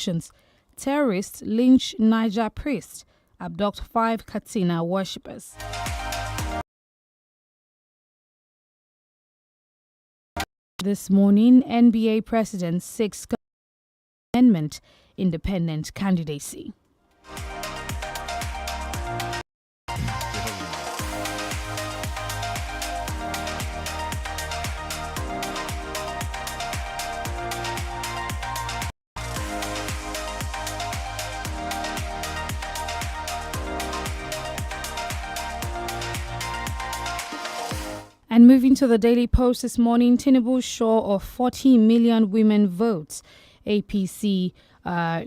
elections. Terrorists lynch Niger priest. Abduct 5 Katsina worshippers. This morning, NBA President seeks amendment independent candidacy. And moving to the Daily Post this morning, Tinubu sure of 40 million women votes. APC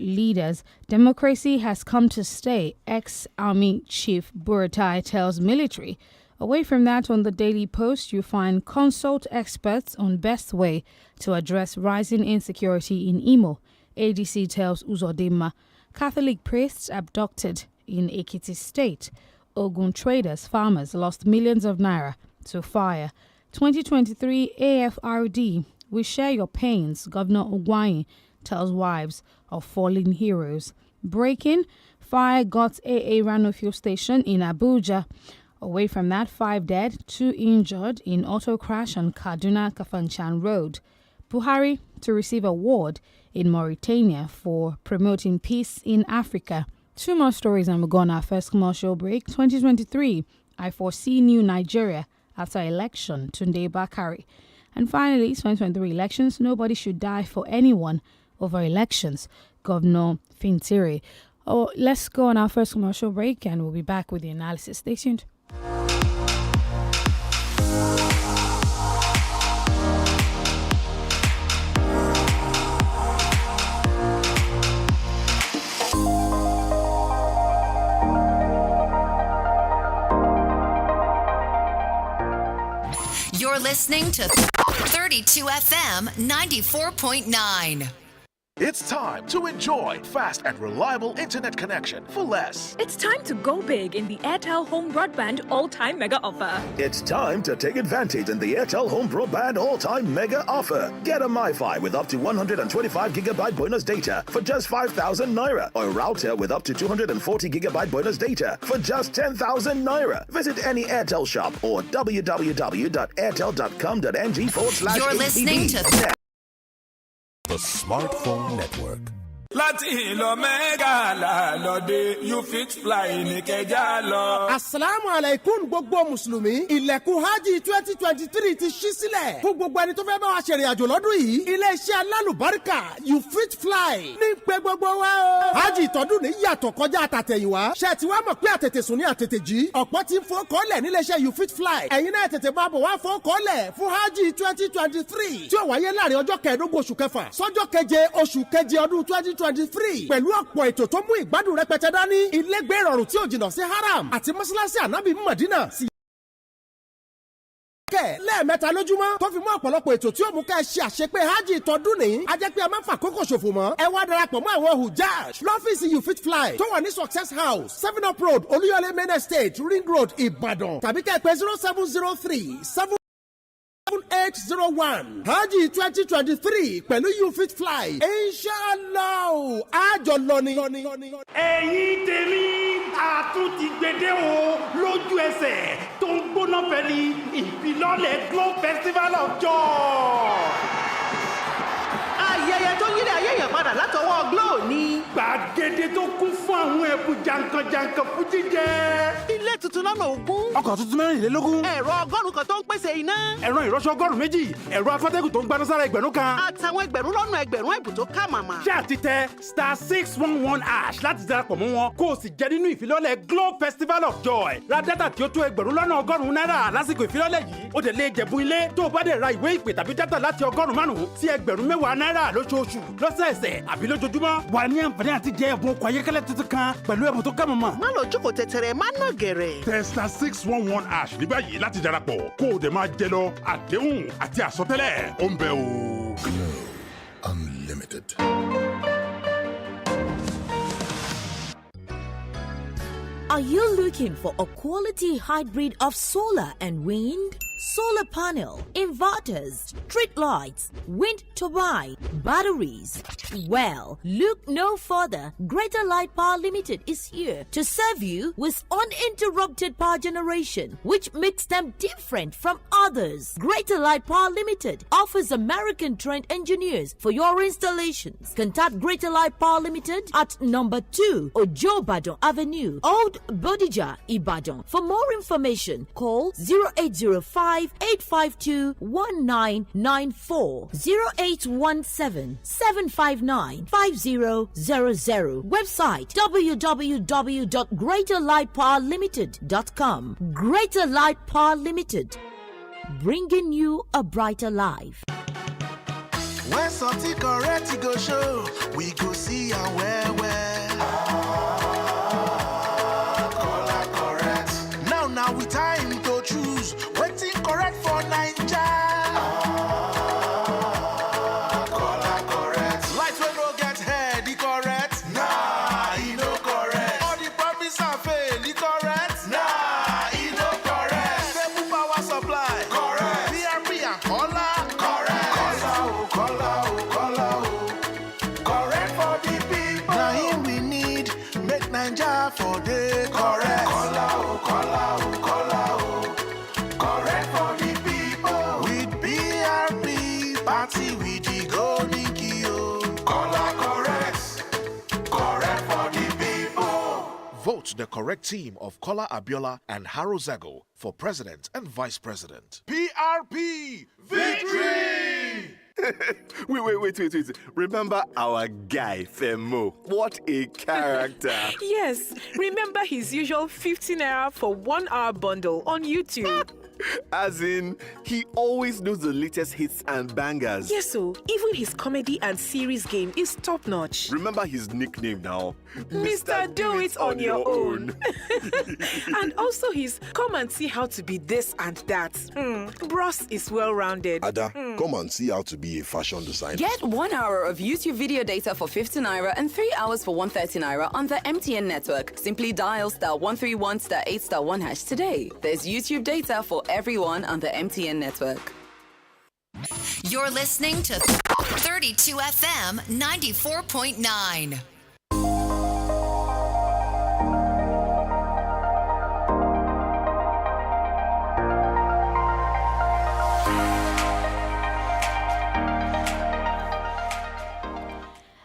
leaders, democracy has come to stay, ex-army chief Buratai tells military. Away from that, on the Daily Post, you find consult experts on best way to address rising insecurity in Imo. ADC tells Uzodinma. Catholic priests abducted in Ekiti State. Ogun traders, farmers lost millions of naira to fire. 2023 AFRD, we share your pains, Governor Ogwai tells wives of fallen heroes. Breaking, fire got AA Rano fuel station in Abuja. Away from that, 5 dead, 2 injured in auto crash on Kaduna Kafanchan Road. Buhari to receive award in Mauritania for promoting peace in Africa. 2 more stories and we'll go on our first commercial break. 2023, I foresee new Nigeria after election, Tunde Bakari. And finally, 2023 elections, nobody should die for anyone over elections, Governor Fintiri. Oh, let's go on our first commercial break and we'll be back with the analysis. Stay tuned. You're listening to 32 FM 94.9. It's time to enjoy fast and reliable internet connection for less. It's time to go big in the INT'L Home Broadband All-Time Mega Offer. It's time to take advantage in the INT'L Home Broadband All-Time Mega Offer. Get a MiFi with up to 125 gigabyte bonus data for just 5,000 naira, or a router with up to 240 gigabyte bonus data for just 10,000 naira. Visit any INT'L shop or www.airtel.com.ng/. You're listening to the Smartphone Network. You fit fly in Kejalo. Assalamu alaikum gbogbo Mùsùlùmí. Ilẹ̀kùn Hajj 2023 ti ṣí sílẹ̀. Fún gbogbo ẹni tó fẹ́ bá wa ṣe ìrìn àjò lọ́dún yìí. Ilé-iṣẹ́ alálùbáríkà You Fit Fly ní pé gbogbo wa o. Hajj ìtọ́dún ní yàtọ̀ kọjá àtàtẹ̀yìnwá. Ṣé ti wá mọ̀ pé àtètè sùn ní àtètè jí? Ọ̀pọ̀ ti ń fowókọ́lẹ̀ nílé-iṣẹ́ You Fit Fly. Ẹ̀yin náà tètè máa bọ̀ wá fowókọ́lẹ̀ fún Hajj 2023 tí ó wáyé láàrin ọjọ́ kẹẹ̀ẹ́dógún oṣù kẹfà sọ́jọ́ keje oṣù keje ọdún 2023 pẹ̀lú ọ̀pọ̀ ètò tó mú ìgbádùn rẹpẹtẹ dání, ilégbé ìrọ̀rùn tí ò jìnnà sí haram àti mọ́sálásí ànábì Mádínà sí lẹ́ẹ̀mẹ́ta lójúmọ́ tó fi mú ọ̀pọ̀lọpọ̀ ètò tí ó mú ká ẹ ṣe àṣepé hajj tọdún ní. A jẹ́ pé ẹ má fàkókò ṣòfò mọ́. Ẹ wá darapọ̀ mọ́ àwọn hujjaj lọ́fíìsì You Fit Fly tó wà ní Success House 7up Road Olúyọ̀lé Main Estate Ring Road Ìbàdàn tàbí kẹ́ ẹ pè 0703 7801 Hajj 2023 pẹ̀lú You Fit Fly. Inshallah àjọ lọ ni. Ẹ̀yin tèmi àtúntì gbèdé o lójú ẹsẹ̀ tó ń gbóná fẹ́lí ìfilọ́lẹ̀ Glow Festival of Joy. Ayẹyẹ tó yílẹ̀ ayé yẹn padà látọwọ́ Glow ni. Gbàgede tó kún fún àwọn ẹ̀bùn jàǹkànjàǹkàn fún jíjẹ. Ilé tuntun lọ́nà ogún. Ọkọ̀ tuntun 24. Ẹ̀rọ ọgọ́rùn-ún kan tó ń pèsè iná. Ẹ̀rọ ìrọṣọ 2 ẹ̀rọ afọ́tẹ́gùn tó ń gbaná sára 1,000 kan. Àtàwọn ẹgbẹ̀rún lọ́nà ẹgbẹ̀rún ẹ̀bùn tó ká màmá. Ṣé àti tẹ *611# láti darapọ̀ mọ́ wọn kó o sì jẹ nínú ìfilọ́lẹ̀ Glow Festival of Joy. Ra dátà tí ó tó ẹgbẹ̀rún lọ́nà 100 náírà lásìkò ìfilọ́lẹ̀ yìí. Ó dẹ̀ lè jẹ̀bùn ilé tó o bá dẹ̀ ra ìwé ìpè tàbí dátà láti 500 sí ẹgbẹ̀rún 10 náírà lóṣooṣù, lọ́sẹ̀ẹsẹ̀ àbí lójoojúmọ́. Wà ní àǹfààní àti jẹ ẹ̀bùn ọkọ̀ ayọ́kẹ́lẹ́ tuntun kan pẹ̀lú ẹ̀bùn tó ká mọ̀mọ́. Má lọ jókòó tẹ̀tẹ̀rẹ̀, má nà gẹ̀rẹ̀. Tẹ *611# ní báyìí láti darapọ̀ kó o dẹ̀ máa jẹ lọ àdéhùn àti àsọtẹ́lẹ̀ ó ń bẹ o. Glow Unlimited. Are you looking for a quality hybrid of solar and wind? solar panel, inverters, street lights, wind turbine, batteries. Well, look no further. Greater Light Power Limited is here to serve you with uninterrupted power generation, which makes them different from others. Greater Light Power Limited offers American trained engineers for your installations. Contact Greater Light Power Limited at number 2 Ojobadon Avenue, Old Bodija, Ibadan. For more information, call 0805 852 1994, 0817 759 5000. Website www.greaterlightpowerlimited.com. Greater Light Power Limited, bringing you a brighter life. When something correct go show, we go see and where. Color correct. Now we time to choose. Waiting correct for Naija. Color correct. Light when no get head, the correct. Nah, he no correct. All the promise and fail, the correct. Nah, he no correct. Stable power supply. Correct. PRP and color. Correct. Color. Correct for the people. Now here we need make Naija for the correct. Color. Correct for the people. With PRP party with the golden key. Color correct for the people. Vote the correct team of Kola Abiola and Haro Zago for president and vice president. PRP victory! Wait. Remember our guy, Femo? What a character. Yes, remember his usual 15 naira for 1 hour bundle on YouTube. As in, he always knows the latest hits and bangers. Yes, so even his comedy and series game is top notch. Remember his nickname now? Mr. Do It On Your Own. And also his come and see how to be this and that. Bros is well rounded. Ada, come and see how to be a fashion designer. Get 1 hour of YouTube video data for 50 naira and 3 hours for 130 naira on the MTN network. Simply dial *131*8*1# today. There's YouTube data for everyone on the MTN network. You're listening to 32 FM 94.9.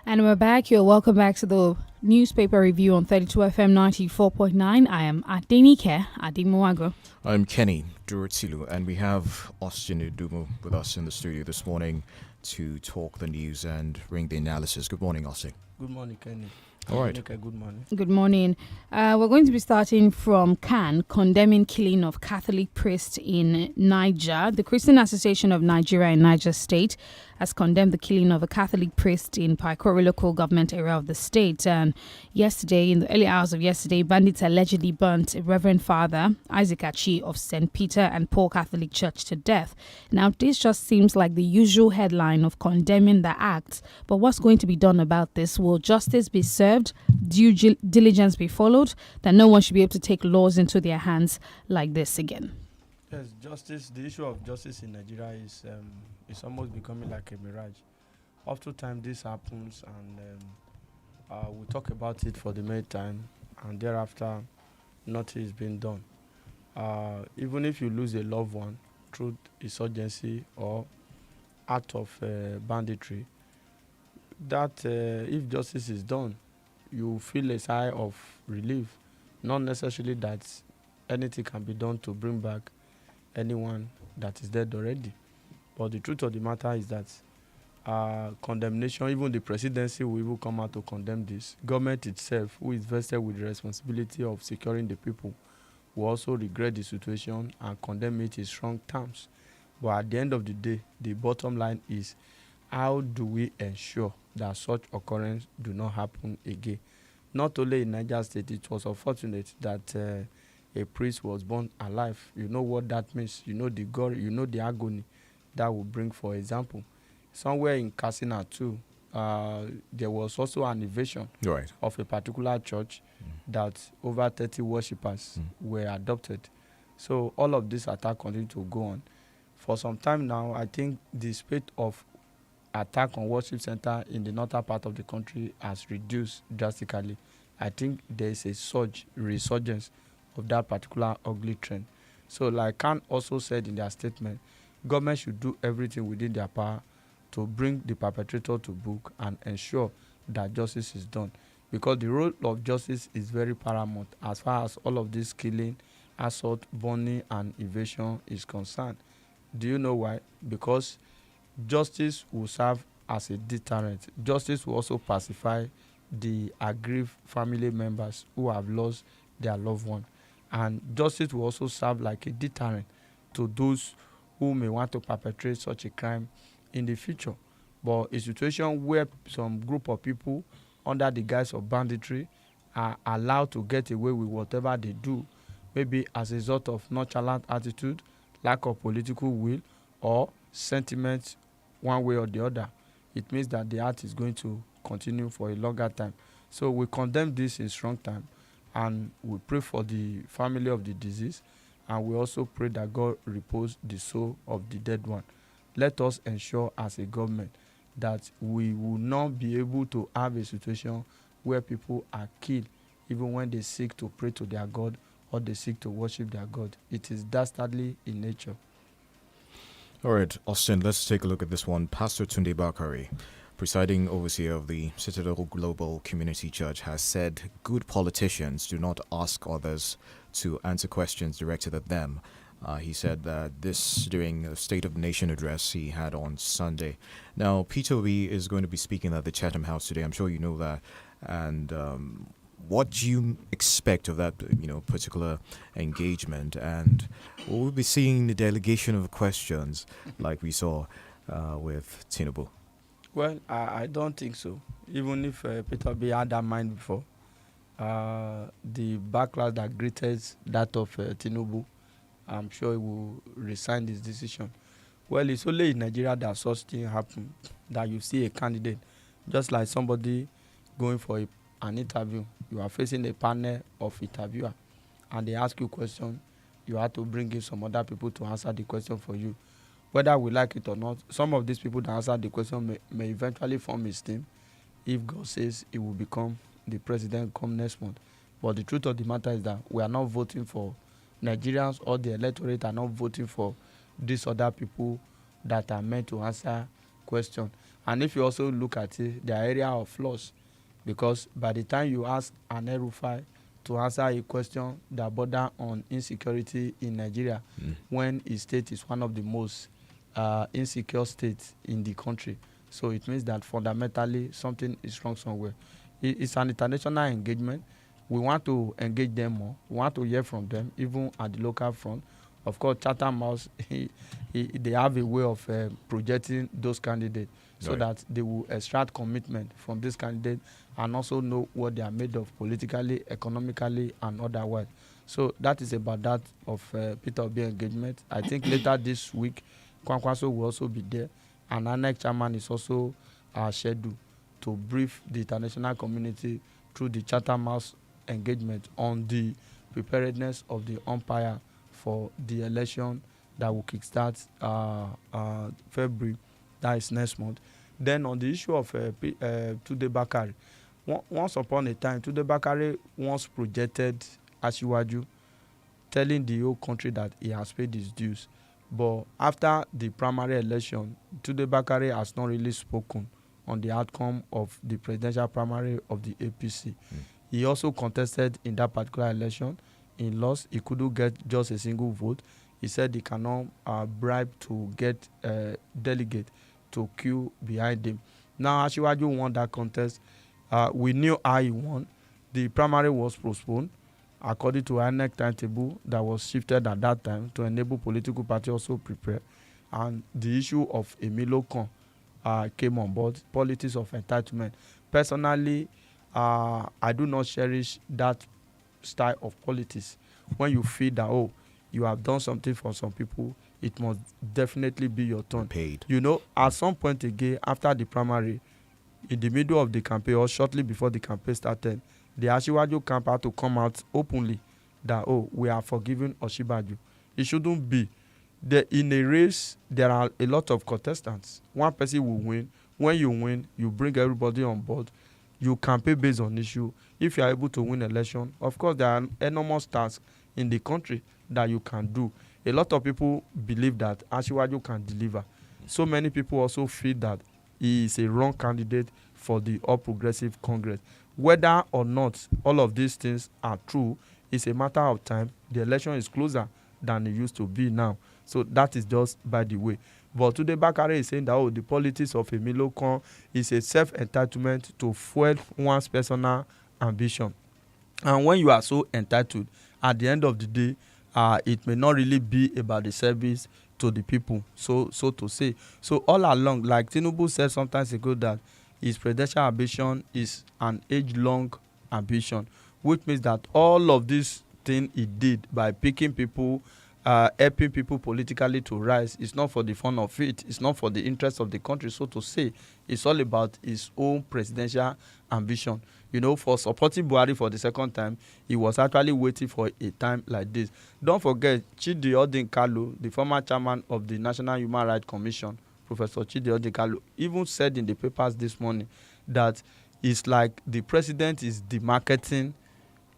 And we're back. You're welcome back to the newspaper review on 32 FM 94.9. I am Adenike ADEMUWAGUN. I'm Kenny DUROTILU, and we have Austin Udumu with us in the studio this morning to talk the news and bring the analysis. Good morning, Austin. Good morning, Kenny. All right. Good morning. Good morning. We're going to be starting from CAN, condemning killing of Catholic priest in Niger. The Christian Association of Nigeria in Niger State has condemned the killing of a Catholic priest in Paikore local government area of the state. And yesterday, in the early hours of yesterday, bandits allegedly burnt Reverend Father Isaac Achi of St. Peter and Paul Catholic Church to death. Now, this just seems like the usual headline of condemning the act. But what's going to be done about this? Will justice be served? Due diligence be followed? That no one should be able to take laws into their hands like this again. Yes, justice. The issue of justice in Nigeria is almost becoming like a mirage. Oftentimes this happens, and we talk about it for the main time, and thereafter, nothing is being done. Even if you lose a loved one through insurgency or act of banditry, that if justice is done, you feel a sigh of relief. Not necessarily that anything can be done to bring back anyone that is dead already. But the truth of the matter is that condemnation, even the presidency will even come out to condemn this. Government itself, who is vested with the responsibility of securing the people, will also regret the situation and condemn it in strong terms. But at the end of the day, the bottom line is, how do we ensure that such occurrence do not happen again? Not only in Niger State, it was unfortunate that a priest was born alive. You know what that means. You know the gore, you know the agony that will bring. For example, somewhere in Katsina too, there was also an invasion of a particular church that over 30 worshippers were adopted. So all of this attack continue to go on. For some time now, I think the spate of attack on worship center in the northern part of the country has reduced drastically. I think there is a resurgence of that particular ugly trend. So like Khan also said in their statement, government should do everything within their power to bring the perpetrator to book and ensure that justice is done. Because the role of justice is very paramount as far as all of this killing, assault, burning, and evasion is concerned. Do you know why? Because justice will serve as a deterrent. Justice will also pacify the aggrieved family members who have lost their loved one. And justice will also serve like a deterrent to those who may want to perpetrate such a crime in the future. But a situation where some group of people under the guise of banditry are allowed to get away with whatever they do, maybe as a result of nonchalant attitude, lack of political will, or sentiment one way or the other, it means that the act is going to continue for a longer time. So we condemn this in strong time, and we pray for the family of the deceased, and we also pray that God repose the soul of the dead one. Let us ensure as a government that we will not be able to have a situation where people are killed even when they seek to pray to their God or they seek to worship their God. It is dastardly in nature. All right, Austin, let's take a look at this one. Pastor Tunde Bakari, presiding overseer of the Citadel Global Community Church, has said good politicians do not ask others to answer questions directed at them. He said that this during a State of the Nation address he had on Sunday. Now, Peter Obi is going to be speaking at the Chatham House today. I'm sure you know that. And what do you expect of that, particular engagement? And will we be seeing the delegation of questions like we saw with Tinubu? Well, I don't think so. Even if Peter Obi had that mind before, the backlash that greeted that of Tinubu, I'm sure he will resign his decision. Well, it's only in Nigeria that such thing happen, that you see a candidate, just like somebody going for an interview. You are facing a panel of interviewer, and they ask you a question. You have to bring in some other people to answer the question for you. Whether we like it or not, some of these people that answer the question may eventually form his team if God says he will become the president come next month. But the truth of the matter is that we are not voting for Nigerians, or the electorate are not voting for these other people that are meant to answer questions. And if you also look at it, the area of flaws, because by the time you ask an Erufai to answer a question that border on insecurity in Nigeria, when his state is one of the most insecure states in the country, so it means that fundamentally something is wrong somewhere. It's an international engagement. We want to engage them more. We want to hear from them, even at the local front. Of course, Chatham House, they have a way of projecting those candidates so that they will extract commitment from this candidate and also know what they are made of politically, economically, and otherwise. So that is about that of Peter Obi engagement. I think later this week, Kwankwaso will also be there, and our next chairman is also scheduled to brief the international community through the Chatham House engagement on the preparedness of the umpire for the election that will kickstart February, that is next month. Then on the issue of Tunde Bakari, once upon a time, Tunde Bakari once projected Asiwaju, telling the whole country that he has paid his dues. But after the primary election, Tunde Bakari has not really spoken on the outcome of the presidential primary of the APC. He also contested in that particular election. He lost. He couldn't get just a single vote. He said he cannot bribe to get a delegate to queue behind him. Now, Asiwaju won that contest. We knew how he won. The primary was postponed according to INEC timetable that was shifted at that time to enable political party also prepare. And the issue of Emilio Kon came on board, politics of entitlement. Personally, I do not cherish that style of politics. When you feel that, you have done something for some people, it must definitely be your turn. Paid. At some point again, after the primary, in the middle of the campaign or shortly before the campaign started, the Asiwaju camp had to come out openly that, we are forgiving Osinbajo. It shouldn't be. In a race, there are a lot of contestants. One person will win. When you win, you bring everybody on board. You campaign based on issue. If you are able to win election, of course, there are enormous tasks in the country that you can do. A lot of people believe that Asiwaju can deliver. So many people also feel that he is a wrong candidate for the All Progressive Congress. Whether or not all of these things are true is a matter of time. The election is closer than it used to be now. So that is just by the way. But today Bakare is saying that the politics of Emilokan is a self-entitlement to fuel one's personal ambition. And when you are so entitled, at the end of the day, it may not really be about the service to the people, so to say. So all along, like Tinubu said sometimes ago, that his presidential ambition is an age-long ambition, which means that all of this thing he did by picking people, helping people politically to rise, it's not for the fun of it. It's not for the interest of the country, so to say. It's all about his own presidential ambition. You know, for supporting Buhari for the second time, he was actually waiting for a time like this. Don't forget, Chidi Odinkalu, the former chairman of the National Human Rights Commission, Professor Chidi Odinkalu, even said in the papers this morning that it's like the president is demarketing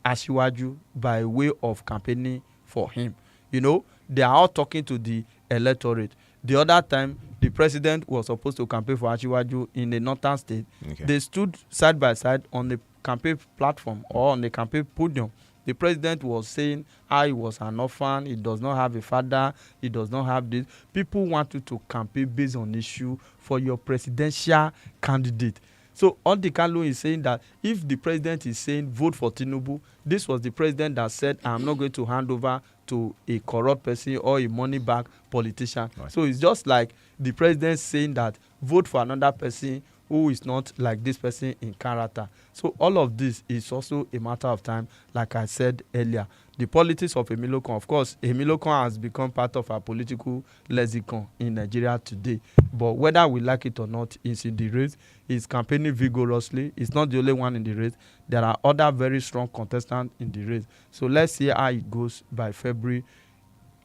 Asiwaju by way of campaigning for him. You know, they are all talking to the electorate. The other time, the president was supposed to campaign for Asiwaju in a northern state. Okay. They stood side by side on the campaign platform or on the campaign podium. The president was saying how he was an orphan, he does not have a father, he does not have this. People want you to campaign based on issue for your presidential candidate. So Odinkalu is saying that if the president is saying vote for Tinubu, this was the president that said, I'm not going to hand over to a corrupt person or a money bag politician. Right. So it's just like the president saying that vote for another person who is not like this person in character. So all of this is also a matter of time, like I said earlier. The politics of Emilokan, of course, Emilokan has become part of our political lexicon in Nigeria today. But whether we like it or not, he's in the race. He's campaigning vigorously. He's not the only one in the race. There are other very strong contestants in the race. So let's see how it goes by February,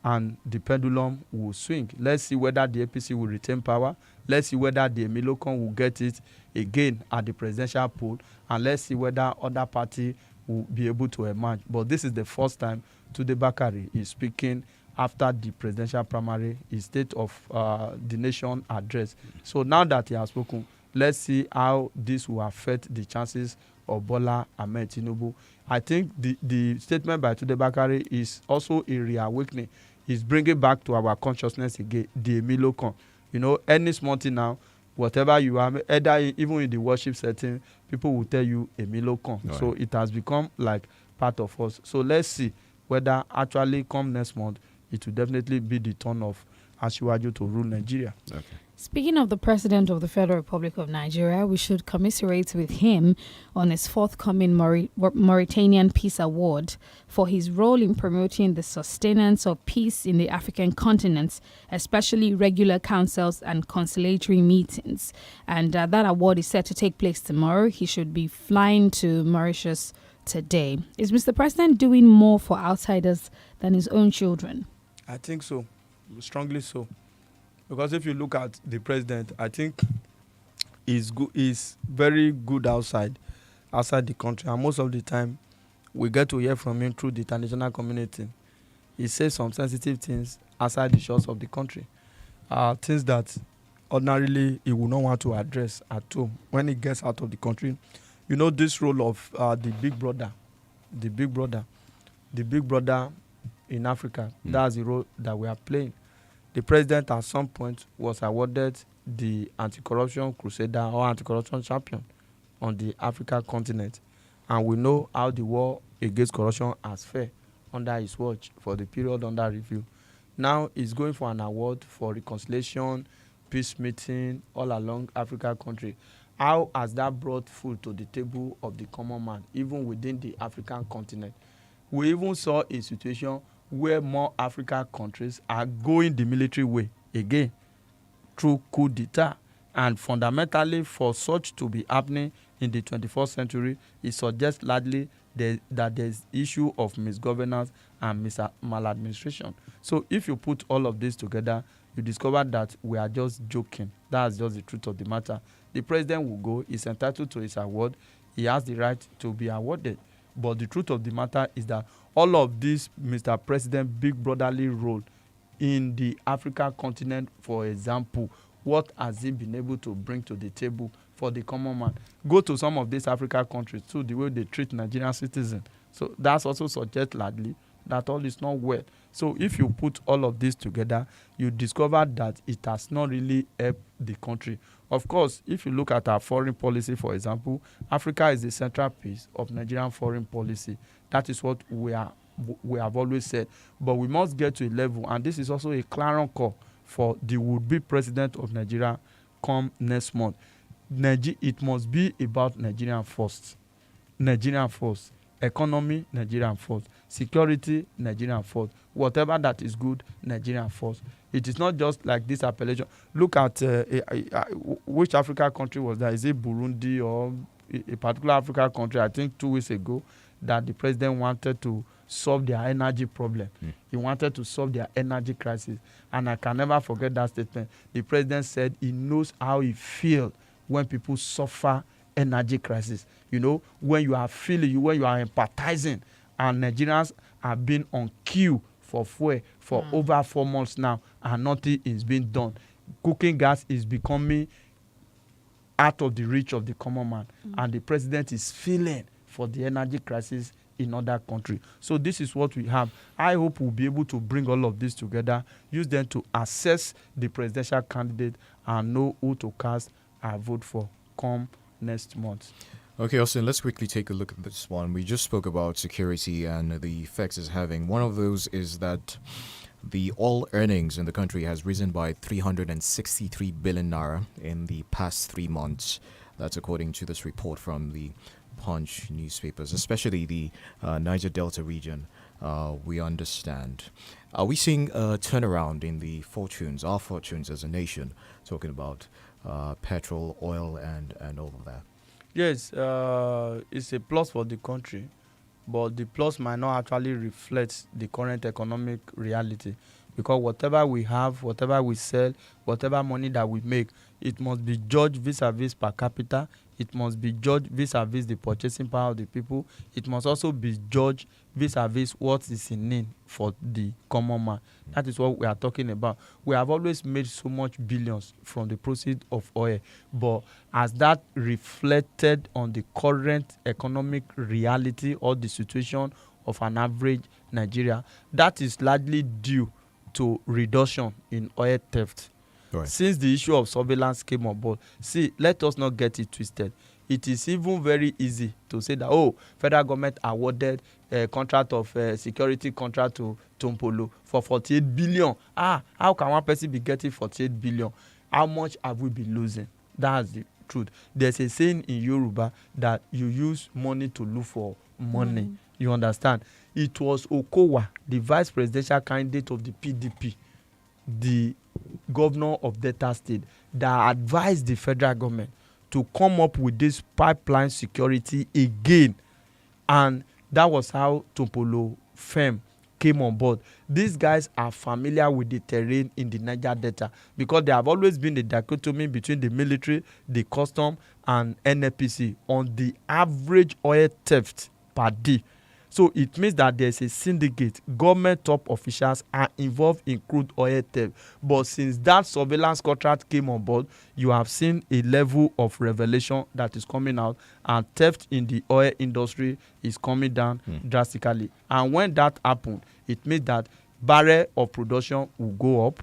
and the pendulum will swing. Let's see whether the APC will retain power. Let's see whether the Emilokan will get it again at the presidential poll. And let's see whether other party will be able to emerge. But this is the first time Tunde Bakare is speaking after the presidential primary, his State of the Nation address. So now that he has spoken, let's see how this will affect the chances of Bola Ahmed Tinubu. I think the statement by Tunde Bakare is also a reawakening. He's bringing back to our consciousness again the Emilokan. You know, any small thing now, whatever you are, either even in the worship setting, people will tell you Emilokan. Right. So it has become like part of us. So let's see whether actually come next month, it will definitely be the turn of Asiwaju to rule Nigeria. Okay. Speaking of the President of the Federal Republic of Nigeria, we should commiserate with him on his forthcoming Mauritanian Peace Award for his role in promoting the sustenance of peace in the African continent, especially regular councils and conciliatory meetings. And that award is set to take place tomorrow. He should be flying to Mauritius today. Is Mr. President doing more for outsiders than his own children? I think so, strongly so. Because if you look at the president, I think he's very good outside the country. And most of the time, we get to hear from him through the international community. He says some sensitive things outside the shores of the country. Things that ordinarily he would not want to address at home when he gets out of the country. You know, this role of the big brother in Africa, that's the role that we are playing. The president at some point was awarded the anti-corruption crusader or anti-corruption champion on the African continent. And we know how the war against corruption has fared under his watch for the period under review. Now he's going for an award for reconciliation, peace meeting all along African country. How has that brought food to the table of the common man, even within the African continent? We even saw a situation where more African countries are going the military way again through coup d'etat. And fundamentally, for such to be happening in the 21st century, it suggests largely that there's issue of misgovernance and maladministration. So if you put all of this together, you discover that we are just joking. That's just the truth of the matter. The president will go, he's entitled to his award, he has the right to be awarded. But the truth of the matter is that all of this, Mr. President, big brotherly role in the African continent, for example, what has he been able to bring to the table for the common man? Go to some of these African countries too, the way they treat Nigerian citizens. So that's also suggests largely that all is not well. So if you put all of this together, you discover that it has not really helped the country. Of course, if you look at our foreign policy, for example, Africa is the central piece of Nigerian foreign policy. That is what we have always said. But we must get to a level, and this is also a clarion call for the would-be president of Nigeria come next month. It must be about Nigerian first. Nigerian first. Economy, Nigerian first. Security, Nigerian first. Whatever that is good, Nigerian first. It is not just like this appellation. Look at which African country was that? Is it Burundi or a particular African country? I think 2 weeks ago that the president wanted to solve their energy problem. He wanted to solve their energy crisis. And I can never forget that statement. The president said he knows how he feels when people suffer energy crisis. You know, when you are feeling, when you are empathizing, and Nigerians have been on queue for fuel for over 4 months now, and nothing is being done. Cooking gas is becoming out of the reach of the common man, and the president is feeling for the energy crisis in other countries. So this is what we have. I hope we'll be able to bring all of this together, use them to assess the presidential candidate and know who to cast our vote for come next month. Okay, Austin, let's quickly take a look at this one. We just spoke about security and the effects it's having. One of those is that the oil earnings in the country has risen by 363 billion naira in the past 3 months. That's according to this report from the Punch newspapers, especially the Niger Delta region, we understand. Are we seeing a turnaround in the fortunes, our fortunes as a nation, talking about petrol, oil, and all of that? Yes, it's a plus for the country, but the plus might not actually reflect the current economic reality, because whatever we have, whatever we sell, whatever money that we make, it must be judged vis-a-vis per capita. It must be judged vis-a-vis the purchasing power of the people. It must also be judged vis-a-vis what is in need for the common man. That is what we are talking about. We have always made so much billions from the proceeds of oil, but as that reflected on the current economic reality or the situation of an average Nigeria, that is largely due to reduction in oil theft. Right. Since the issue of surveillance came on board, see, let us not get it twisted. It is even very easy to say that, federal government awarded a contract of security contract to INT'L for 48 billion. How can one person be getting 48 billion? How much have we been losing? That's the truth. There's a saying in Yoruba that you use money to look for money. You understand? It was Okowa, the vice presidential candidate of the PDP, the governor of Delta State, that advised the federal government to come up with this pipeline security again. And that was how INT'L firm came on board. These guys are familiar with the terrain in the Niger Delta, because there have always been a dichotomy between the military, the custom, and NNPC on the average oil theft per day. So it means that there's a syndicate. Government top officials are involved in crude oil theft. But since that surveillance contract came on board, you have seen a level of revelation that is coming out, and theft in the oil industry is coming down drastically. And when that happens, it means that barrel of production will go up.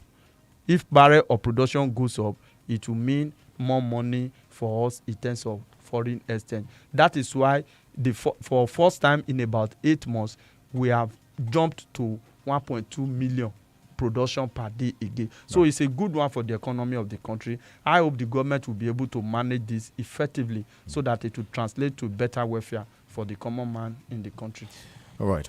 If barrel of production goes up, it will mean more money for us in terms of foreign exchange. That is why for first time in about 8 months, we have jumped to 1.2 million production per day again. So it's a good one for the economy of the country. I hope the government will be able to manage this effectively so that it will translate to better welfare for the common man in the country. All right.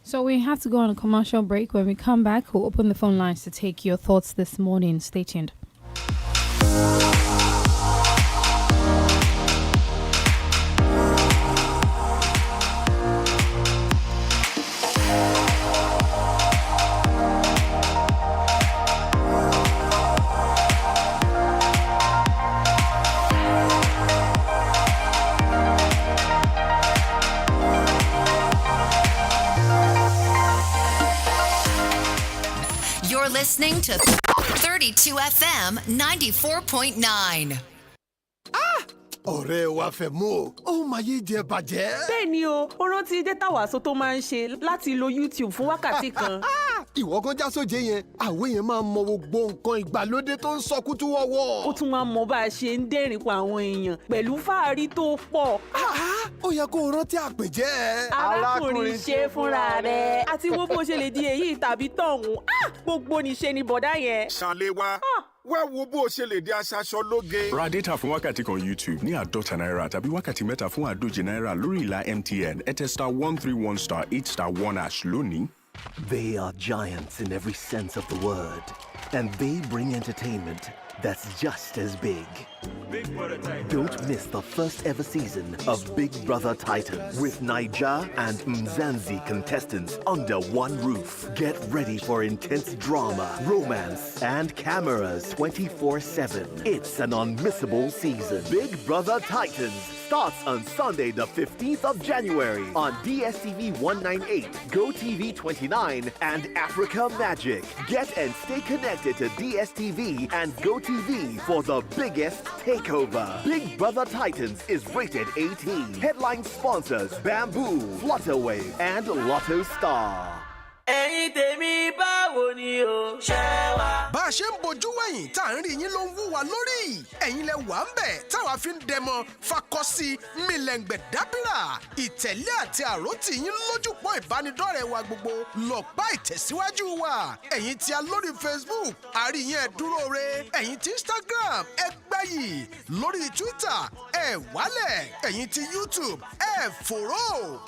So we have to go on a commercial break. When we come back, we'll open the phone lines to take your thoughts this morning. Stay tuned. listening to 32 FM 94.9. ọ̀rẹ́ wa fẹ́ mú o ó máa yé jẹ bàjẹ́. bẹ́ẹ̀ni o ó rántí dátà wàásù tó máa ń ṣe láti lo YouTube fún wákàtí kan. ìwọ kan já sóje yẹn àwọn èèyàn máa mọ gbogbo nǹkan ìgbàlódé tó ń sọkútú wọ́wọ́. ó tún máa mọ bá a ṣe ń dẹ́rìn pa àwọn èèyàn pẹ̀lú fáàrí tó pọ̀. ó yẹ kó o rántí àpèjẹ́. arákùnrin ṣe fúnra rẹ̀ àti wo bó ṣe lè di èyí tàbí tọ̀hún gbogbo níṣe ni bọ̀dá yẹn. ṣàlẹ̀ wa wá wo bó o ṣe lè di aṣaṣọ lóge. ra data fún wákàtí kan YouTube ní $50 tàbí wákàtí mẹ́ta fún $100 lórí ìlà MTN *131*8*1# lónìí. They are giants in every sense of the word, and they bring entertainment that's just as big. Don't miss the first ever season of Big Brother Titans with Naija and Mzansi contestants under one roof. Get ready for intense drama, romance, and cameras 24/7. It's an unmissable season. Big Brother Titans starts on Sunday, the 15th of January on DSTV 198, GoTV 29, and Africa Magic. Get and stay connected to DSTV and GoTV for the biggest takeover. Big Brother Titans is rated 18. Headline sponsors Bamboo, Flutterwave, and Lotto Star. ẹ̀yin tèmi báwo ni o ṣe wá. bá a ṣe ń bojú wẹ̀yìn tá à ń rí yín ló ń wú wa lórí ẹ̀yin lẹ wà ń bẹ̀ táwa fi ń dẹmọ fakọsí milẹ̀ngbẹ̀ dábìrà ìtẹ̀lé àti àròtì yín lójúpọ̀ ìbánidọ́rẹ̀ẹ́ wa gbogbo lọ́pá ìtẹ̀síwájú wa ẹ̀yin tí a lórí Facebook àrí yẹn dúró re ẹ̀yin tí Instagram ẹ gbẹ́yì lórí Twitter ẹ wálẹ̀ ẹ̀yin tí YouTube ẹ fòró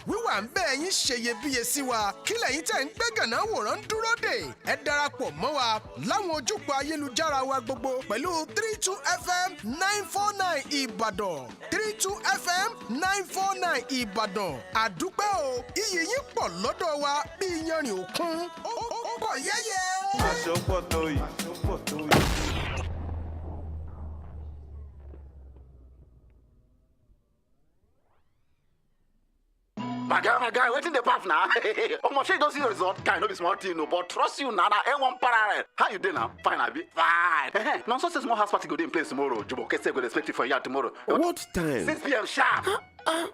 wíwà ń bẹ̀ ẹ̀yin ṣeyebíye sí wa kílẹ̀ yín tẹ̀ ń gbé gànà wòrán dúró dè ẹ darapọ̀ mọ́ wa láwọn ojúpọ̀ ayélujára wa gbogbo pẹ̀lú 32 FM 949 Ìbàdàn 32 FM 949 Ìbàdàn àdúpẹ́ o iyì yín pọ̀ lọ́dọ̀ wa bí iyanrìn òkun ó pọ̀ yẹ́yẹ́. aṣọ pọ̀ tó yìí. My guy, waiting the path now. Almost she don't see the result. Guy, no be small thing, no, but trust you now. A1 parallel. How you doing now? Fine, I be fine. Now, so small house party go in place tomorrow. Jubo Kese go expect you for a year tomorrow. What time? 6 p.m. sharp.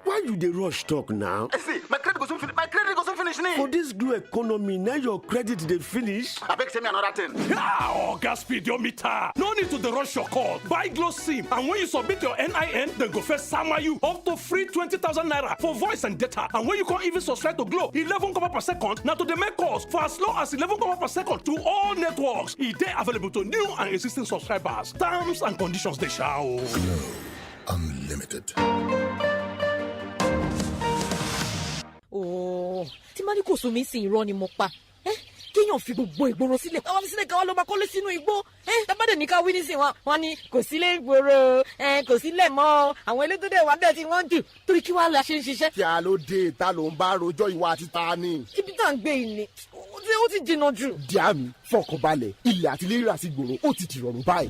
Why you dey rush talk now? See, my credit goes finish. My credit goes finish. For this glue economy, now your credit dey finish. I beg, send me another thing. Gas speedometer. No need to rush your call. Buy Glow SIM, and when you submit your NIN, then go first sama you up to free 20,000 naira for voice and data. And when you can't even subscribe to Glow 11 copper per second, now to the make calls for as low as 11 copper per second to all networks. It is available to new and existing subscribers. Terms and conditions they shall. Glow Unlimited. tí má ní kò sún mi sí irọ́ ni mo pa kéèyàn fi gbogbo ìgboro sílẹ̀ káwá fi sílẹ̀ káwá ló máa kọ́lé sínú igbó tábàdé ní ká wí nísìnyí wọn ni kò sílé ìgboro kò sílẹ̀ mọ́ àwọn elétò dẹ̀ wá bẹ́ẹ̀ tí wọ́n jù torí kí wàá la ṣe ń ṣiṣẹ́. kí a ló dé ta ló ń bá rojọ́ ìwà àti ta ni. ibi tá à ń gbé yìí ni ó ti jìnnà jù. díà mi fọkànbalẹ̀ ilẹ̀ àti rírà sí gbòòrò ó ti dìrọ̀rùn báyìí.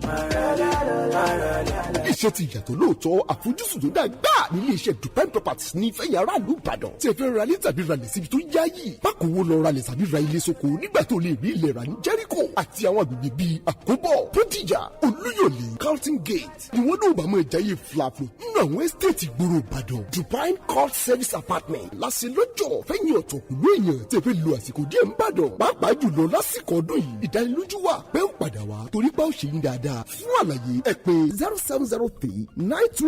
iṣẹ́ ti yàtọ̀ lóòótọ́ àfojúsùn tó dáa gbà nílé iṣẹ́ Dubai Properties ní ìfẹ̀yà aráàlú Ìbàdàn tí ẹ fẹ́ ra ilé tàbí ra lẹ̀ síbi tó yáyì bákan wo lọ ra lẹ̀ tàbí ra ilé sóko nígbà tó lè rí ilẹ̀ rà ní Jericho àti àwọn agbègbè bíi Àkóbọ̀ Bódìjà Olúyọ̀lé Carlton Gate ni wọ́n náà bá mọ̀ ẹ̀jáyé flaflo nínú àwọn ẹ́stéètì ìgboro Ìbàdàn Dubai Court Service Apartment lásì lọ́jọ́ fẹ́yìn ọ̀tọ̀ pẹ̀lú èèyàn tẹ̀ fẹ́ lo àsìkò díẹ̀ ń bàdàn pàápàá jùlọ lásìkò ọdún yìí ìdánilójú wà pé ó padà wá torí pé ó ṣe yín dáadáa fún àlàyé ẹ pè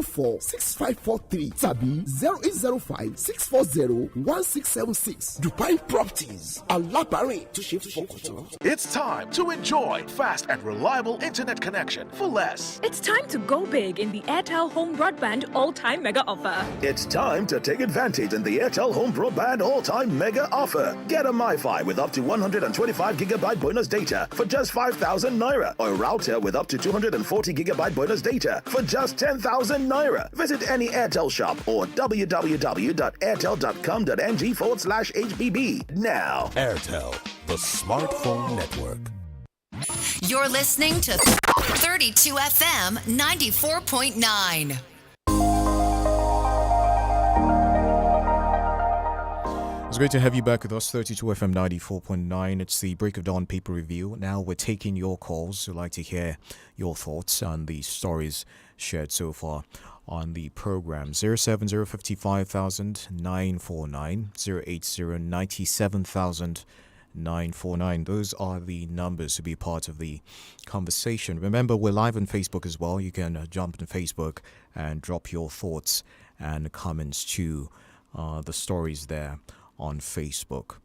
0703-924-6543 tàbí 0805-640-1676 Dubai Properties alábàárìn tó ṣe fọkàn tán. It's time to enjoy fast and reliable internet connection for less. It's time to go big in the AirTel Home Broadband All-Time Mega Offer. It's time to take advantage in the AirTel Home Broadband All-Time Mega Offer. Get a MiFi with up to 125 gigabyte bonus data for just 5,000 naira, or a router with up to 240 gigabyte bonus data for just 10,000 naira. Visit any Airtel shop or www.airtel.com.ng/HBB now. Airtel, the smartphone network. You're listening to 32 FM 94.9. great to have you back with us. 32 FM 94.9. It's the Break of Dawn paper review. Now we're taking your calls. We'd like to hear your thoughts on the stories shared so far on the program. 070-55,949, 080-97,949. Those are the numbers to be part of the conversation. Remember, we're live on Facebook as well. You can jump on Facebook and drop your thoughts and comments to the stories there on Facebook.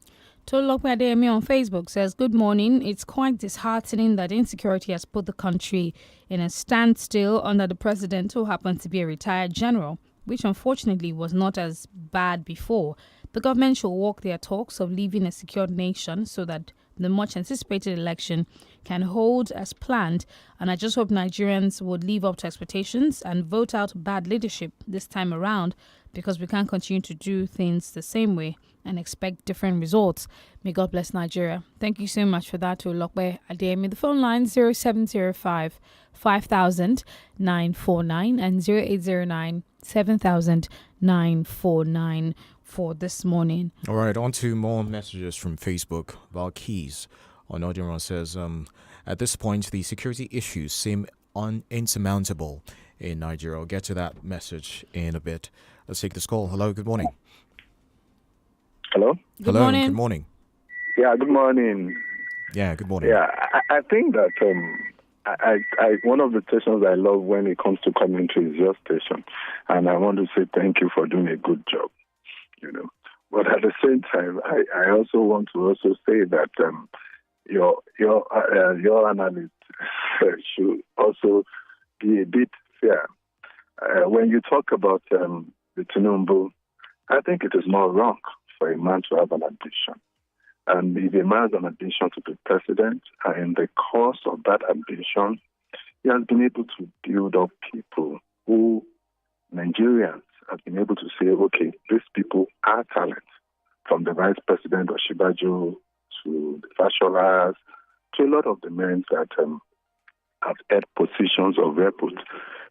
Tolokwe Adeyemi on Facebook says, good morning. It's quite disheartening that insecurity has put the country in a standstill under the president, who happens to be a retired general, which unfortunately was not as bad before. The government should walk their talks of leaving a secured nation so that the much anticipated election can hold as planned, and I just hope Nigerians would live up to expectations and vote out bad leadership this time around, because we can't continue to do things the same way and expect different results. May God bless Nigeria. Thank you so much for that to Olokwe Adeyemi. The phone line 0705 5000 949 and 0809 7000 949 for this morning. All right, on to more messages from Facebook. Valkeys on Audio says, at this point, the security issues seem insurmountable in Nigeria. I'll get to that message in a bit. Let's take this call. Hello, good morning. Hello? Good morning. Good morning. Yeah, good morning. Yeah, good morning. Yeah, I think that I one of the stations I love when it comes to commentary is your station. And I want to say thank you for doing a good job, you know. But at the same time, I also want to also say that your analyst should also be a bit fair. When you talk about the Tinubu, I think it is more wrong for a man to have an ambition. And if a man has an ambition to be president, and in the course of that ambition, he has been able to build up people who Nigerians have been able to say, okay, these people are talent. From the vice president of Shibaju to the Fasholas, to a lot of the men that have held positions of repute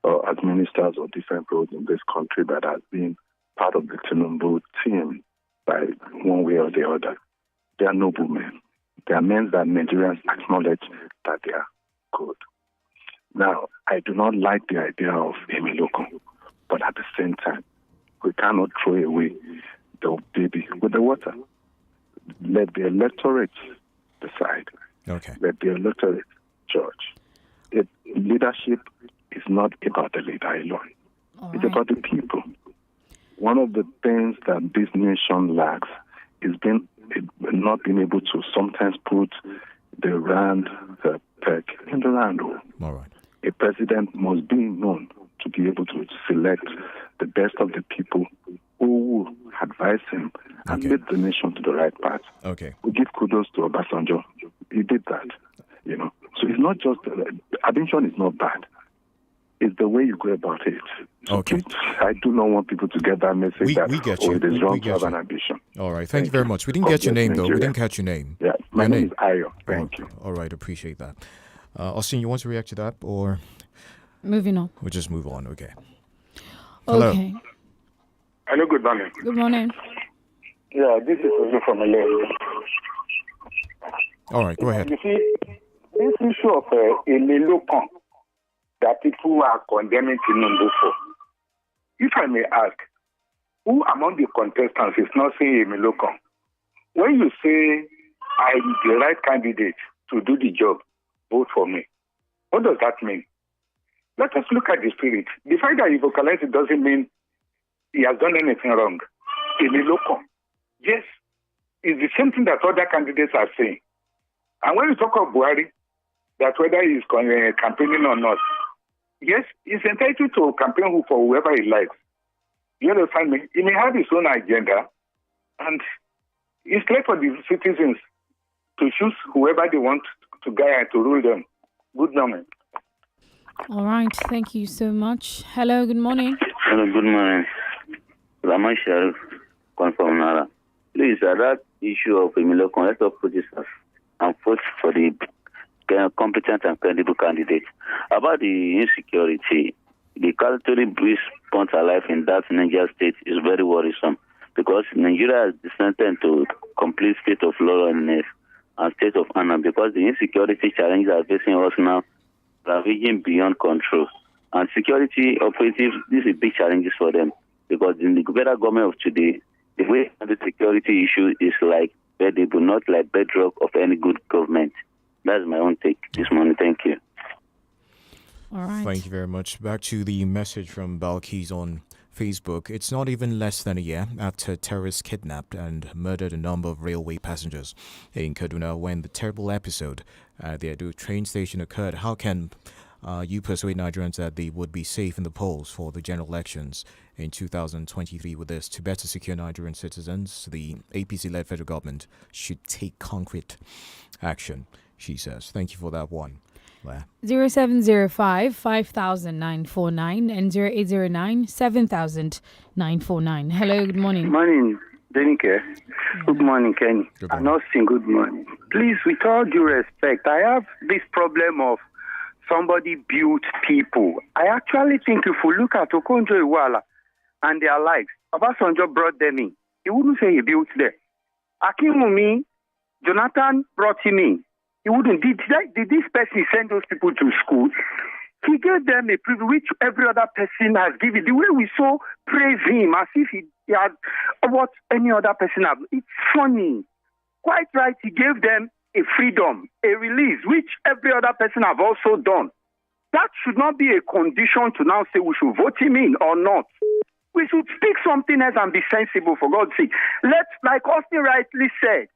or as ministers of different roles in this country that has been part of the Tinubu team by one way or the other. They are noble men. They are men that Nigerians acknowledge that they are good. Now, I do not like the idea of Emiloko, but at the same time, we cannot throw away the baby with the water. Let the electorate decide. Okay. Let the electorate judge. Leadership is not about the leader alone. It's about the people. One of the things that this nation lacks is not being able to sometimes put the round peg in the round hole. All right. A president must be known to be able to select the best of the people who will advise him and lead the nation to the right path. Okay. We give kudos to Obasanjo. He did that, you know. So it's not just, ambition is not bad. It's the way you go about it. So okay. I do not want people to get that message we get you. It is wrong to have you. an ambition. All right. Thank you very much. We didn't get your name, though. We didn't catch your name. Yeah. My name is Ayo. Thank you. All right. Appreciate that. Austin, you want to react to that, or? Moving on. We'll just move on. Okay. Hello. Okay. Hello, good morning. Good morning. Yeah, this is Ozu from LA. All right, go ahead. You see, this issue of Emiloko that people are condemning Tinubu for, if I may ask, who among the contestants is not saying Emiloko? When you say, I'm the right candidate to do the job, vote for me, what does that mean? Let us look at the spirit. The fact that he vocalized it doesn't mean he has done anything wrong. Emiloko, yes, it's the same thing that other candidates are saying. And when you talk of Buhari, that whether he's campaigning or not, yes, he's entitled to campaign for whoever he likes. You understand me? He may have his own agenda, and it's left for the citizens to choose whoever they want to guide and to rule them. Good morning. All right, thank you so much. Hello, good morning. Hello, good morning. Ramon Sharif, from Nara. Please, that issue of Emiloko, let us put this and vote for the competent and credible candidate. About the insecurity, the Catholic response alive in that Niger state is very worrisome, because Nigeria Nigeria has descended into complete state of lawlessness and state of honor because the insecurity challenges are facing us now ravaging beyond control. And security operatives, these are big challenges for them because in the federal government of today, the way the security issue is like credible, not like bedrock of any good government. That's my own take this morning. Thank you. All right. Thank you very much. Back to the message from Balkis on Facebook. It's not even less than a year after terrorists kidnapped and murdered a number of railway passengers in Kaduna when the terrible episode at the Edo train station occurred. How can you persuade Nigerians that they would be safe in the polls for the general elections in 2023 with this? To better secure Nigerian citizens, the APC-led federal government should take concrete action, she says. Thank you for that one. 0705 5,949 and 0809 7,949. Hello, good morning. Morning, Denike. Good morning, Kenny. And Austin, good morning. Please, with all due respect, I have this problem of somebody built people. I actually think if we look at Okonjo-Iweala and their likes, Obasanjo brought them in. He wouldn't say he built them. Akinwumi, Jonathan brought him in. He wouldn't. Did this person send those people to school? He gave them a privilege which every other person has given. The way we so praise him as if he had what any other person has. It's funny. Quite right, he gave them a freedom, a release, which every other person have also done. That should not be a condition to now say we should vote him in or not. We should speak something else and be sensible, for God's sake. Let's, like Austin rightly said,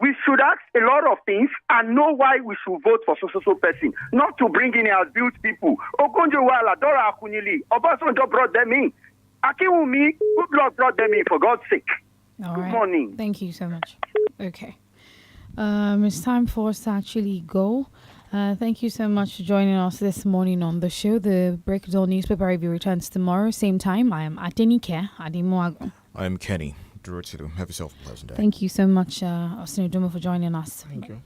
we should ask a lot of things and know why we should vote for so person, not to bring in as built people. Okonjo-Iweala, Dora Akunyili, Obasanjo brought them in. Akinwumi, good Lord brought them in, for God's sake. Good morning. Thank you so much. Okay. It's time for us to actually go. Thank you so much for joining us this morning on the show. The Breakdown newspaper review returns tomorrow, same time. I am ADENIKE, ADEMUWAGUN. I am Kenny. DUROTILU. Have yourself a pleasant day. Thank you so much, Austin Udomo, for joining us. Thank you.